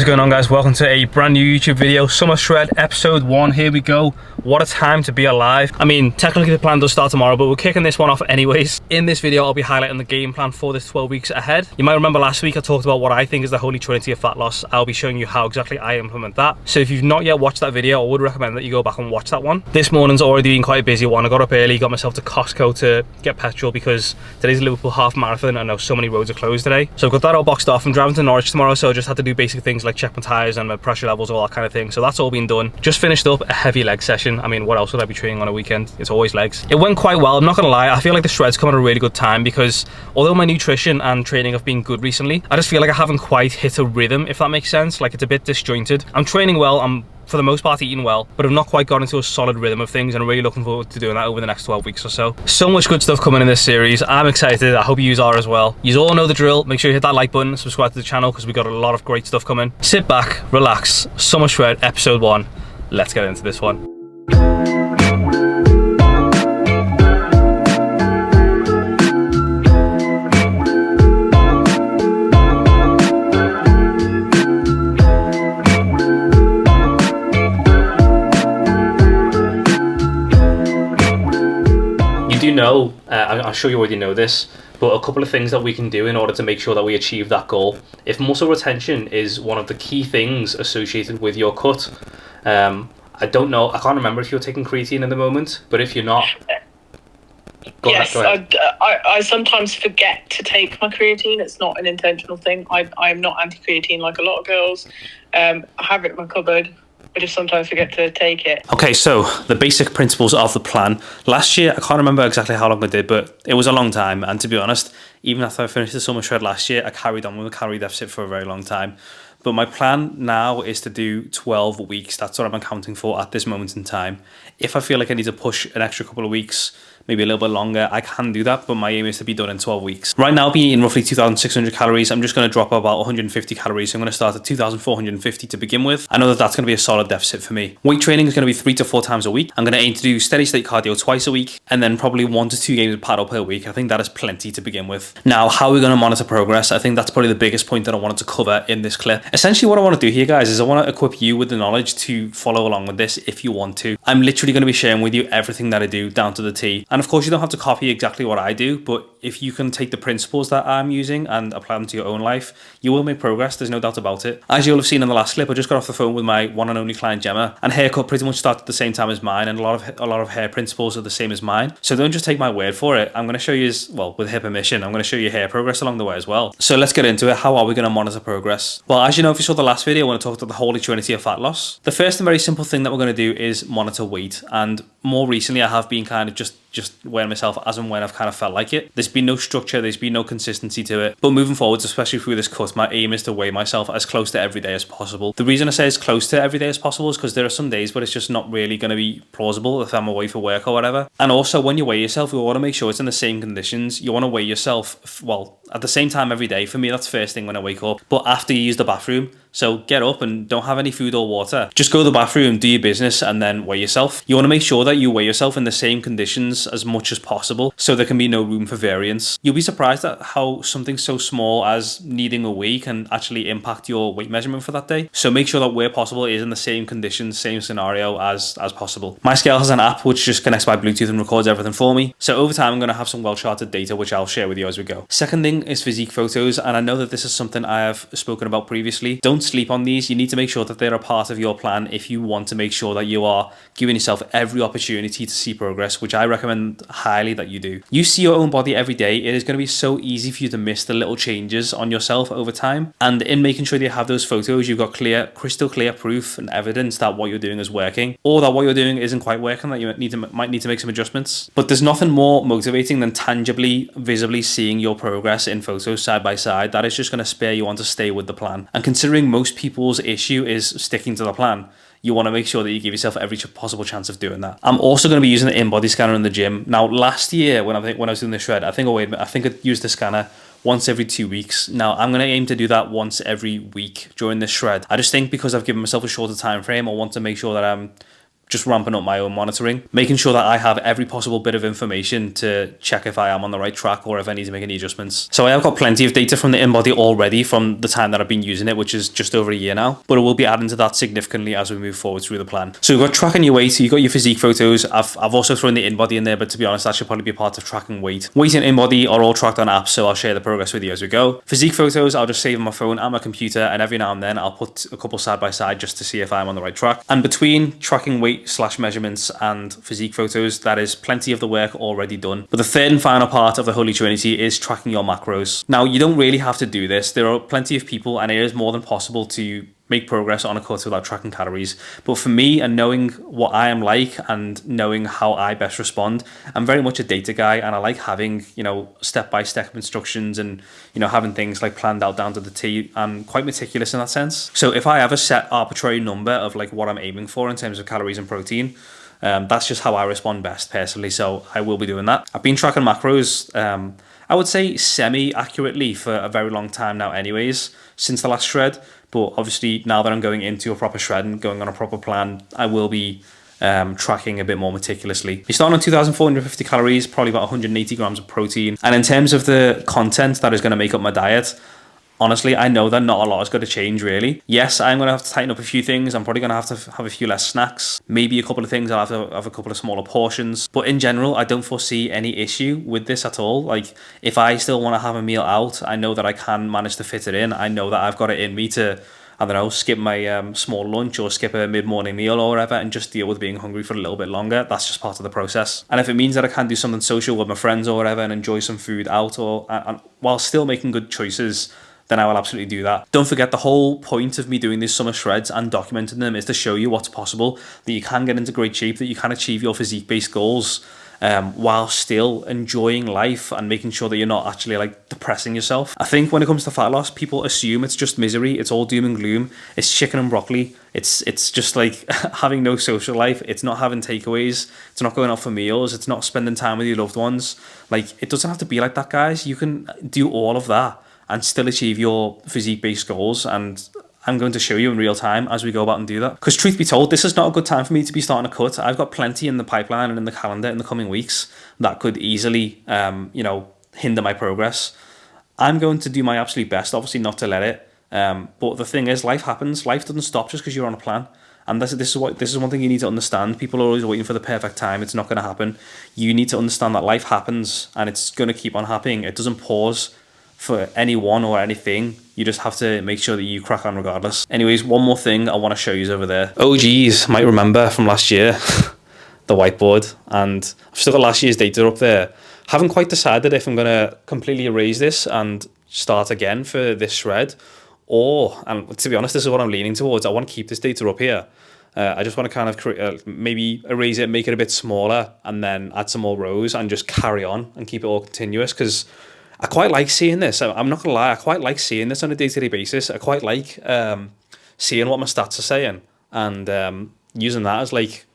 is going on, guys? Welcome to a brand new YouTube video. Summer Shred episode 1. Here we go. What a time to be alive. I mean, technically the plan does start tomorrow, but we're kicking this one off anyways. In this video, I'll be highlighting the game plan for this 12 weeks ahead. You might remember last week I talked about what I think is the holy trinity of fat loss. I'll be showing you how exactly I implement that. So if you've not yet watched that video, I would recommend that you go back and watch that one. This morning's already been quite a busy one. I got up early, got myself to Costco to get petrol because today's Liverpool half marathon. I know so many roads are closed today. So I've got that all boxed off. I'm driving to Norwich tomorrow, so I just had to do basic things like check my tyres and my pressure levels, all that kind of thing. So that's all been done. Just finished up a heavy leg session. I mean, what else would I be training on a weekend? It's always legs. It went quite well, I'm not gonna lie. I feel like the shred's come at a really good time because although my nutrition and training have been good recently, I just feel like I haven't quite hit a rhythm, if that makes sense. Like, it's a bit disjointed. I'm training well, I'm for the most part eating well, but I've not quite got into a solid rhythm of things, and I'm really looking forward to doing that over the next 12 weeks or so. So much good stuff coming in this series. I'm excited. I hope you are as well. You all know the drill. Make sure you hit that like button, subscribe to the channel because we got a lot of great stuff coming. Sit back, relax. Summer Shred episode 1. Let's get into this one. I'm sure you already know this, but a couple of things that we can do in order to make sure that we achieve that goal. If muscle retention is one of the key things associated with your cut, I don't know, I can't remember if you're taking creatine at the moment, but if you're not, yes, I sometimes forget to take my creatine. It's not an intentional thing. I'm not anti-creatine like a lot of girls. I have it in my cupboard. I just sometimes forget to take it. Okay, so the basic principles of the plan. Last year, I can't remember exactly how long I did, but it was a long time. And to be honest, even after I finished the Summer Shred last year, I carried on with a calorie deficit for a very long time. But my plan now is to do 12 weeks. That's what I'm accounting for at this moment in time. If I feel like I need to push an extra couple of weeks, maybe a little bit longer, I can do that, but my aim is to be done in 12 weeks. Right now, I'll be eating roughly 2,600 calories. I'm just going to drop about 150 calories. So I'm going to start at 2,450 to begin with. I know that that's going to be a solid deficit for me. Weight training is going to be 3 to 4 times a week. I'm going to aim to do steady state cardio twice a week, and then probably 1 to 2 games of paddle per week. I think that is plenty to begin with. Now, how are we going to monitor progress? I think that's probably the biggest point that I wanted to cover in this clip. Essentially, what I want to do here, guys, is I want to equip you with the knowledge to follow along with this if you want to. I'm literally going to be sharing with you everything that I do down to the T. And of course, you don't have to copy exactly what I do, but if you can take the principles that I'm using and apply them to your own life, you will make progress. There's no doubt about it. As you'll have seen in the last clip, I just got off the phone with my one and only client Gemma, and haircut pretty much started at the same time as mine, and a lot of hair principles are the same as mine. So don't just take my word for it. I'm going to show you, well, with her permission, I'm going to show you hair progress along the way as well. So let's get into it. How are we going to monitor progress? Well, as you know, if you saw the last video when I talked about the holy trinity of fat loss, the first and very simple thing that we're going to do is monitor weight. And more recently, I have been kind of just weighing myself as and when I've kind of felt like it. There's been no structure, there's been no consistency to it. But moving forwards, especially through this cut, my aim is to weigh myself as close to every day as possible. The reason I say as close to every day as possible is because there are some days where it's just not really going to be plausible if I'm away for work or whatever. And also, when you weigh yourself, you want to make sure it's in the same conditions. You want to weigh yourself, well, at the same time every day. For me, that's first thing when I wake up, but after you use the bathroom. So get up and don't have any food or water. Just go to the bathroom, do your business, and then weigh yourself. You want to make sure that you weigh yourself in the same conditions as much as possible so there can be no room for variance. You'll be surprised at how something so small as needing a wee can actually impact your weight measurement for that day. So make sure that where possible it is in the same conditions, same scenario as possible. My scale has an app which just connects by Bluetooth and records everything for me. So over time, I'm going to have some well-charted data which I'll share with you as we go. Second thing is physique photos, and I know that this is something I have spoken about previously. Don't sleep on these. You need to make sure that they're a part of your plan if you want to make sure that you are giving yourself every opportunity to see progress, which I recommend highly that you do. You see your own body every day. It is going to be so easy for you to miss the little changes on yourself over time. And in making sure that you have those photos, you've got crystal clear proof and evidence that what you're doing is working, or that what you're doing isn't quite working, that you might need to make some adjustments. But there's nothing more motivating than tangibly, visibly seeing your progress in photos side by side. That is just going to spur you on to stay with the plan. And considering most people's issue is sticking to the plan, you want to make sure that you give yourself every possible chance of doing that. I'm also going to be using the in-body scanner in the gym. Now, last year when I was doing the shred, I think I used the scanner once every 2 weeks. Now, I'm going to aim to do that once every week during this shred. I just think because I've given myself a shorter time frame, I want to make sure that I'm just ramping up my own monitoring, making sure that I have every possible bit of information to check if I am on the right track or if I need to make any adjustments. So I have got plenty of data from the InBody already from the time that I've been using it, which is just over a year now, but it will be adding to that significantly as we move forward through the plan. So you've got tracking your weight, you've got your physique photos. I've also thrown the InBody in there, but to be honest, that should probably be part of tracking weight. Weight and InBody are all tracked on apps, so I'll share the progress with you as we go. Physique photos, I'll just save on my phone and my computer, and every now and then I'll put a couple side by side just to see if I'm on the right track. And between tracking weight / measurements and physique photos, that is plenty of the work already done. But the third and final part of the Holy Trinity is tracking your macros. Now, you don't really have to do this. There are plenty of people, and it is more than possible to make progress on a cut without tracking calories. But for me, and knowing what I am like and knowing how I best respond, I'm very much a data guy, and I like having, step-by-step instructions and, having things like planned out down to the T. I'm quite meticulous in that sense. So if I have a set arbitrary number of like what I'm aiming for in terms of calories and protein, that's just how I respond best personally. So I will be doing that. I've been tracking macros, I would say semi-accurately for a very long time now anyways, since the last shred. But obviously now that I'm going into a proper shred and going on a proper plan, I will be tracking a bit more meticulously. You're starting on 2,450 calories, probably about 180 grams of protein. And in terms of the content that is going to make up my diet, honestly, I know that not a lot is going to change really. Yes, I'm going to have to tighten up a few things. I'm probably going to have a few less snacks. Maybe a couple of things I'll have to have a couple of smaller portions. But in general, I don't foresee any issue with this at all. Like, if I still want to have a meal out, I know that I can manage to fit it in. I know that I've got it in me to, I don't know, skip my small lunch or skip a mid-morning meal or whatever and just deal with being hungry for a little bit longer. That's just part of the process. And if it means that I can do something social with my friends or whatever and enjoy some food out or while still making good choices, then I will absolutely do that. Don't forget, the whole point of me doing these summer shreds and documenting them is to show you what's possible, that you can get into great shape, that you can achieve your physique-based goals while still enjoying life and making sure that you're not actually like depressing yourself. I think when it comes to fat loss, people assume it's just misery, it's all doom and gloom, it's chicken and broccoli, it's just like having no social life, it's not having takeaways, it's not going out for meals, it's not spending time with your loved ones. Like, it doesn't have to be like that, guys. You can do all of that and still achieve your physique-based goals, and I'm going to show you in real time as we go about and do that. Because truth be told, this is not a good time for me to be starting a cut. I've got plenty in the pipeline and in the calendar in the coming weeks that could easily, hinder my progress. I'm going to do my absolute best, obviously not to let it. But the thing is, life happens. Life doesn't stop just because you're on a plan. And this is one thing you need to understand. People are always waiting for the perfect time. It's not going to happen. You need to understand that life happens and it's going to keep on happening. It doesn't pause for anyone or anything. You just have to make sure that you crack on regardless. Anyways, one more thing I want to show you over there. OGs might remember from last year, the whiteboard, and I've still got last year's data up there. Haven't quite decided if I'm going to completely erase this and start again for this shred, or, and to be honest, this is what I'm leaning towards, I want to keep this data up here. I just want to kind of maybe erase it, make it a bit smaller, and then add some more rows and just carry on and keep it all continuous, because I quite like seeing this. I'm not gonna lie, I quite like seeing this on a day-to-day basis. I quite like seeing what my stats are saying and using that as like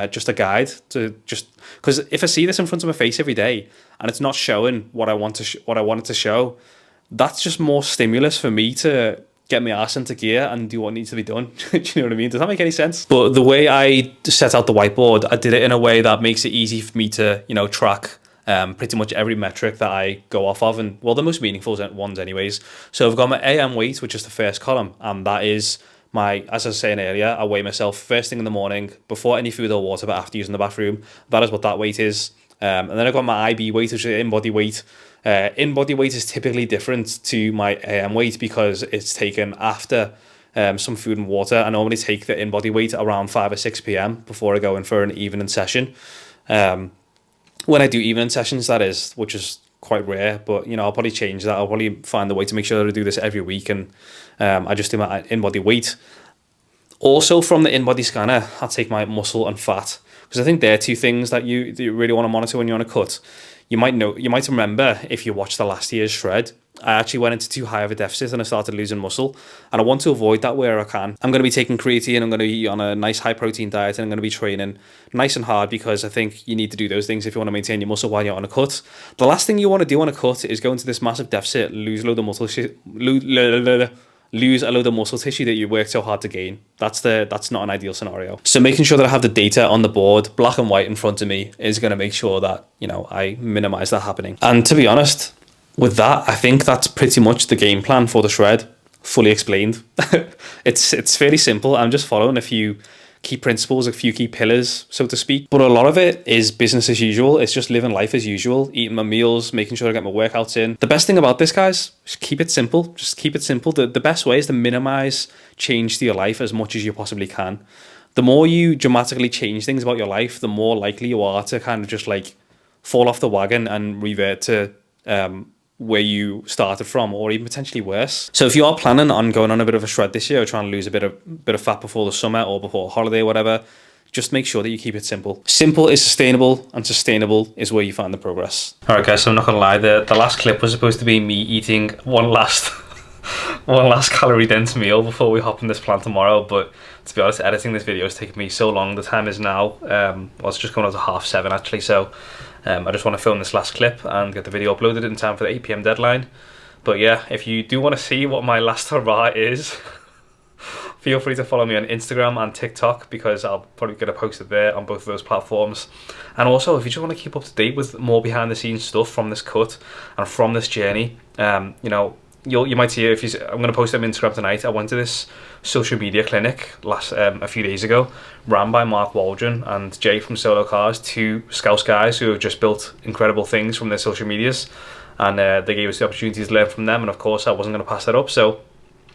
just a guide to just, because if I see this in front of my face every day and it's not showing what I want to what I want it to show, that's just more stimulus for me to get my ass into gear and do what needs to be done. Do you know what I mean? Does that make any sense? But the way I set out the whiteboard, I did it in a way that makes it easy for me to, track pretty much every metric that I go off of, and well, the most meaningful ones anyways. So I've got my AM weight, which is the first column, and that is my, as I was saying earlier, I weigh myself first thing in the morning before any food or water, but after using the bathroom. That is what that weight is. And then I've got my IB weight, which is in-body weight. In-body weight is typically different to my AM weight because it's taken after some food and water. I normally take the in-body weight around 5 or 6 p.m. before I go in for an evening session. When I do evening sessions, that is, which is quite rare, but I'll probably change that. I'll probably find a way to make sure that I do this every week, and I just do my in-body weight. Also, from the in-body scanner, I'll take my muscle and fat, because I think they're two things that you really want to monitor when you're on a cut. You might remember if you watched the last year's shred, I actually went into too high of a deficit and I started losing muscle, and I want to avoid that where I can. I'm going to be taking creatine, I'm going to be on a nice high protein diet, and I'm going to be training nice and hard, because I think you need to do those things if you want to maintain your muscle while you're on a cut. The last thing you want to do on a cut is go into this massive deficit, lose load of muscle, lose a load of muscle tissue that you worked so hard to gain. That's not an ideal scenario. So making sure that I have the data on the board, black and white in front of me, is going to make sure that, you know, I minimize that happening. And to be honest, with that, I think that's pretty much the game plan for the shred, fully explained. It's fairly simple. I'm just following a few key principles, a few key pillars, so to speak. But a lot of it is business as usual. It's just living life as usual, eating my meals, making sure I get my workouts in. The best thing about this, guys, is keep it simple. Just keep it simple. The best way is to minimize change to your life as much as you possibly can. The more you dramatically change things about your life, the more likely you are to kind of just like fall off the wagon and revert to where you started from, or even potentially worse. So if you are planning on going on a bit of a shred this year, or trying to lose a bit of fat before the summer or before a holiday or whatever, just make sure that you keep it simple. Simple is sustainable, and sustainable is where you find the progress. All right, guys, so I'm not gonna lie, the last clip was supposed to be me eating one last calorie dense meal before we hop on this plan tomorrow, but to be honest, editing this video has taken me so long. The time is now, well, it's just coming out to 7:30 actually, so I just want to film this last clip and get the video uploaded in time for the 8 PM deadline. But yeah, if you do want to see what my last hurrah is, feel free to follow me on Instagram and TikTok, because I'll probably get a post there on both of those platforms. And also, if you just want to keep up to date with more behind the scenes stuff from this cut and from this journey, you know, you might see, I'm going to post it on Instagram tonight. I went to this social media clinic a few days ago, ran by Mark Waldron and Jay from Solo Cars, two Scouse guys who have just built incredible things from their social medias, and they gave us the opportunity to learn from them, and of course I wasn't going to pass that up. So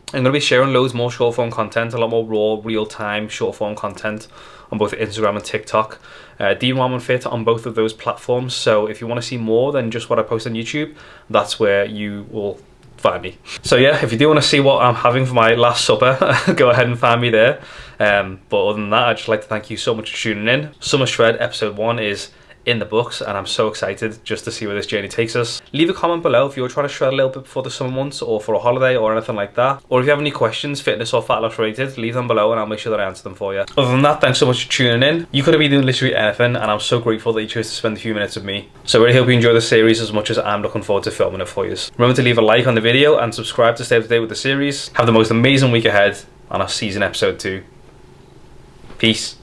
I'm going to be sharing loads more short form content, a lot more raw, real time short form content on both Instagram and TikTok. D1 and Fit on both of those platforms. So if you want to see more than just what I post on YouTube, that's where you will find me. So yeah, if you do want to see what I'm having for my last supper, go ahead and find me there. But other than that, I'd just like to thank you so much for tuning in. Summer Shred episode 1 is in the books, and I'm so excited just to see where this journey takes us. Leave a comment below if you're trying to shred a little bit before the summer months, or for a holiday or anything like that. Or if you have any questions, fitness or fat loss related, leave them below and I'll make sure that I answer them for you. Other than that, thanks so much for tuning in. You could have been doing literally anything, and I'm so grateful that you chose to spend a few minutes with me. So I really hope you enjoy the series as much as I'm looking forward to filming it for you. Remember to leave a like on the video and subscribe to stay up to date with the series. Have the most amazing week ahead, and I'll see you in episode 2. Peace.